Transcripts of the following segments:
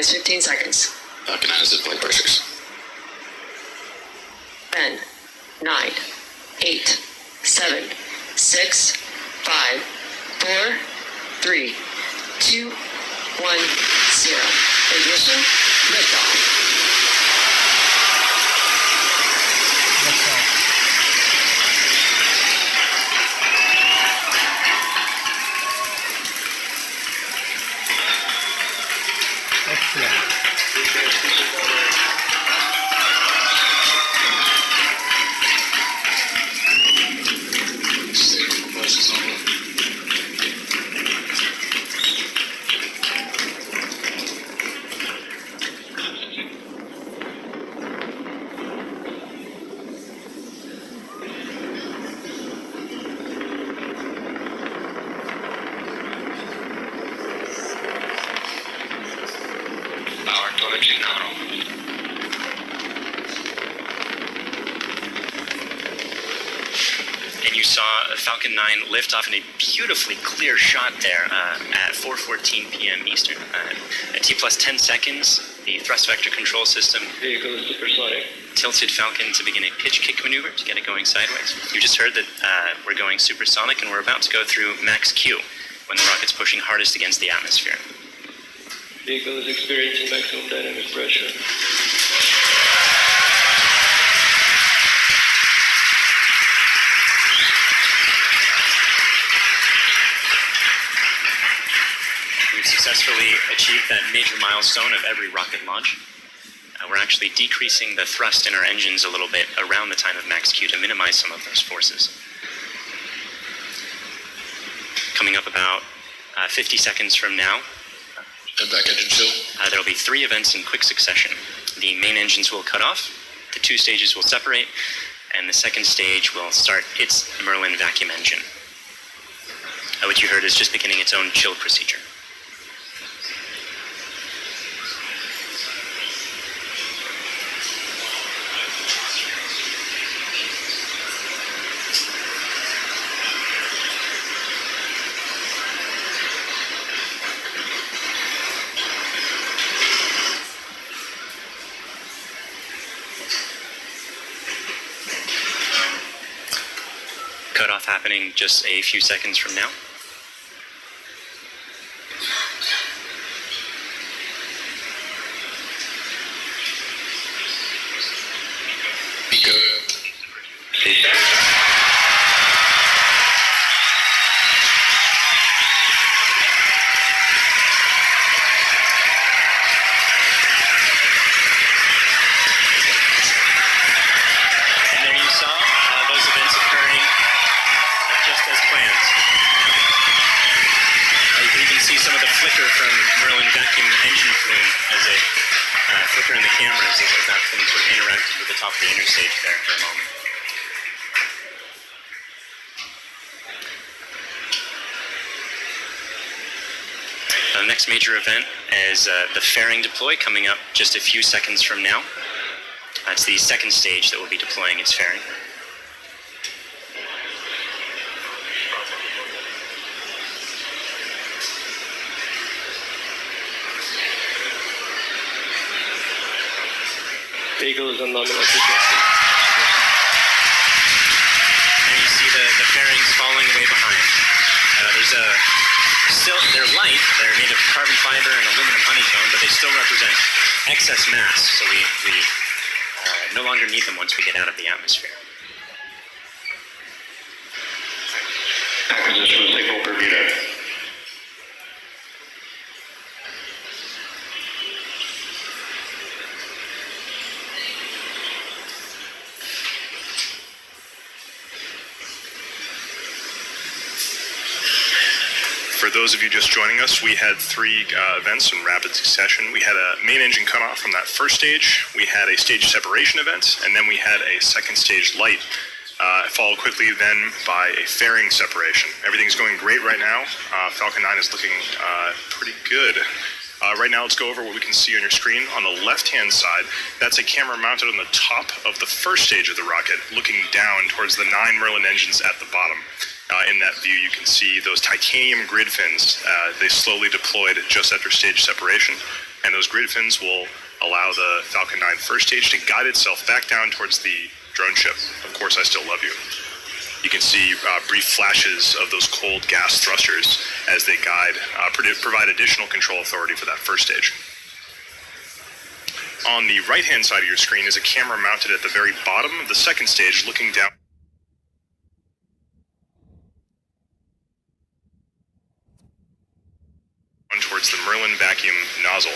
has 15 seconds. Falcon 9 has deployed pressures. 10, 9, 8, 7, 6, 5, 4, 3, 2, 1, 0. Ignition, liftoff. And you saw Falcon 9 lift off in a beautifully clear shot there at 4:14 p.m. Eastern. At T plus 10 seconds, the thrust vector control system Vehicle is supersonic. tilted Falcon to begin a pitch kick maneuver to get it going sideways. You just heard that we're going supersonic and we're about to go through max Q when the rocket's pushing hardest against the atmosphere. Vehicle is experiencing maximum dynamic pressure. We've successfully achieved that major milestone of every rocket launch. We're actually decreasing the thrust in our engines a little bit around the time of max Q to minimize some of those forces. Coming up about 50 seconds from now, Back engine chill. there will be 3 events in quick succession. The main engines will cut off, the 2 stages will separate, and the second stage will start its Merlin vacuum engine. What you heard is just beginning its own chill procedure. Cutoff happening just a few seconds from now. Pico. And there you saw those events occurring just as planned. You can even see some of the flicker from Merlin vacuum engine plume as it flicker in the cameras as that plume sort of interacted with the top of the interstage there for a moment. The next major event is the fairing deploy coming up just a few seconds from now. That's the second stage that will be deploying its fairing. Vehicle is on nominal frequency. And you see the fairings falling way behind. They're light, they're made of carbon fiber and aluminum honeycomb, but they still represent excess mass, so we no longer need them once we get out of the atmosphere. Acquisition signal per Bermuda. For those of you just joining us, we had 3 events in rapid succession. We had a main engine cutoff from that first stage, we had a stage separation event, and then we had a second stage light, followed quickly then by a fairing separation. Everything's going great right now. Falcon 9 is looking pretty good. Right now, let's go over what we can see on your screen. On the left-hand side, that's a camera mounted on the top of the first stage of the rocket, looking down towards the 9 Merlin engines at the bottom. In that view, you can see those titanium grid fins. They slowly deployed just after stage separation. And those grid fins will allow the Falcon 9 first stage to guide itself back down towards the drone ship. Of course, I still love you. You can see brief flashes of those cold gas thrusters as they guide, provide additional control authority for that first stage. On the right-hand side of your screen is a camera mounted at the very bottom of the second stage, looking down towards the Merlin vacuum nozzle.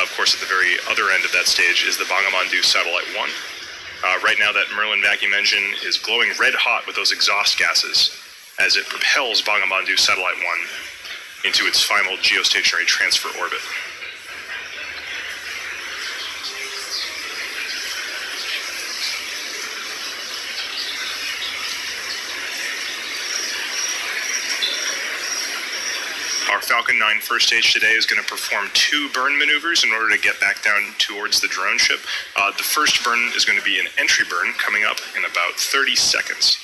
Of course, at the very other end of that stage is the Bangabondhu Satellite 1. Right now, that Merlin vacuum engine is glowing red hot with those exhaust gases as it propels Bangabondhu Satellite 1 into its final geostationary transfer orbit. Our Falcon 9 first stage today is going to perform 2 burn maneuvers in order to get back down towards the drone ship. The first burn is going to be an entry burn coming up in about 30 seconds.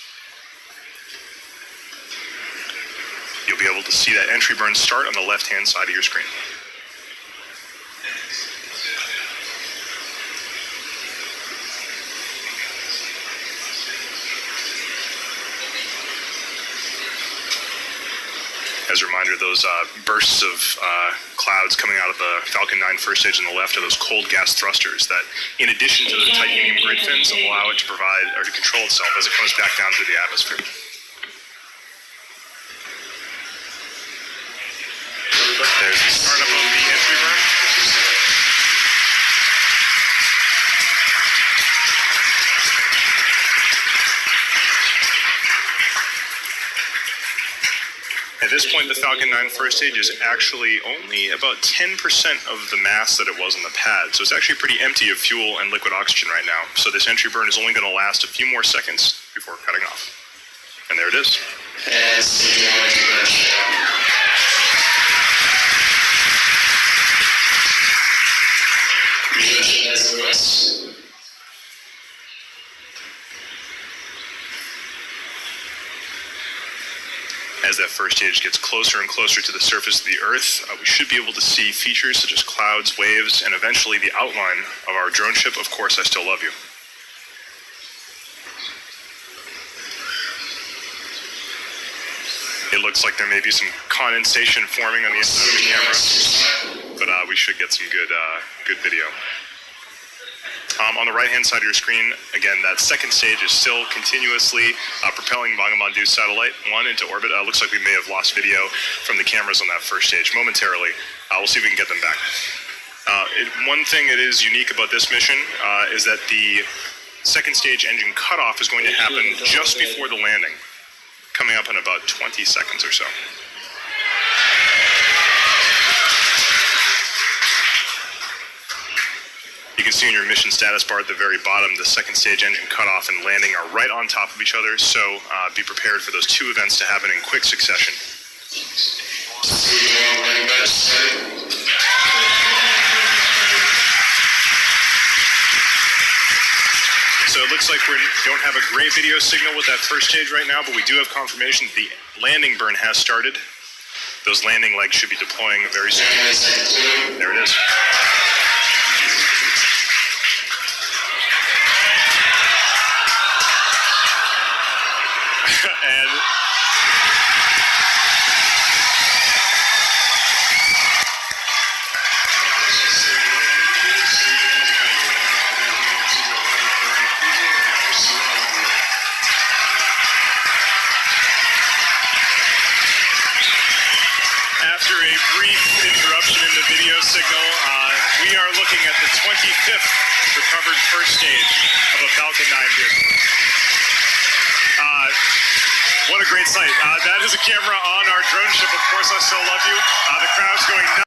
You'll be able to see that entry burn start on the left-hand side of your screen. As a reminder, those bursts of clouds coming out of the Falcon 9 first stage on the left are those cold gas thrusters that, in addition to the titanium grid fins, allow it to provide or to control itself as it comes back down through the atmosphere. There's the startup of the entry burn. At this point, the Falcon 9 first stage is actually only about 10% of the mass that it was on the pad, so it's actually pretty empty of fuel and liquid oxygen right now. So this entry burn is only going to last a few more seconds before cutting off. And there it is. As that first stage gets closer and closer to the surface of the Earth, we should be able to see features such as clouds, waves, and eventually the outline of our drone ship, Of Course I Still Love You. It looks like there may be some condensation forming on the inside of the camera, but we should get some good video. On the right-hand side of your screen, again, that second stage is still continuously propelling Bangabondhu Satellite 1 into orbit. Looks like we may have lost video from the cameras on that first stage momentarily. We'll see if we can get them back. One thing that is unique about this mission is that the second stage engine cutoff is going to happen just before the landing, coming up in about 20 seconds or so. You can see in your mission status bar at the very bottom, the second stage engine cutoff and landing are right on top of each other, so be prepared for those 2 events to happen in quick succession. So it looks like we don't have a great video signal with that first stage right now, but we do have confirmation that the landing burn has started. Those landing legs should be deploying very soon. There it is. And after a brief interruption in the video signal, we are looking at the 25th recovered first stage of a Falcon 9 vehicle. What a great sight. That is a camera on our drone ship. Of Course I Still Love You. The crowd's going nuts.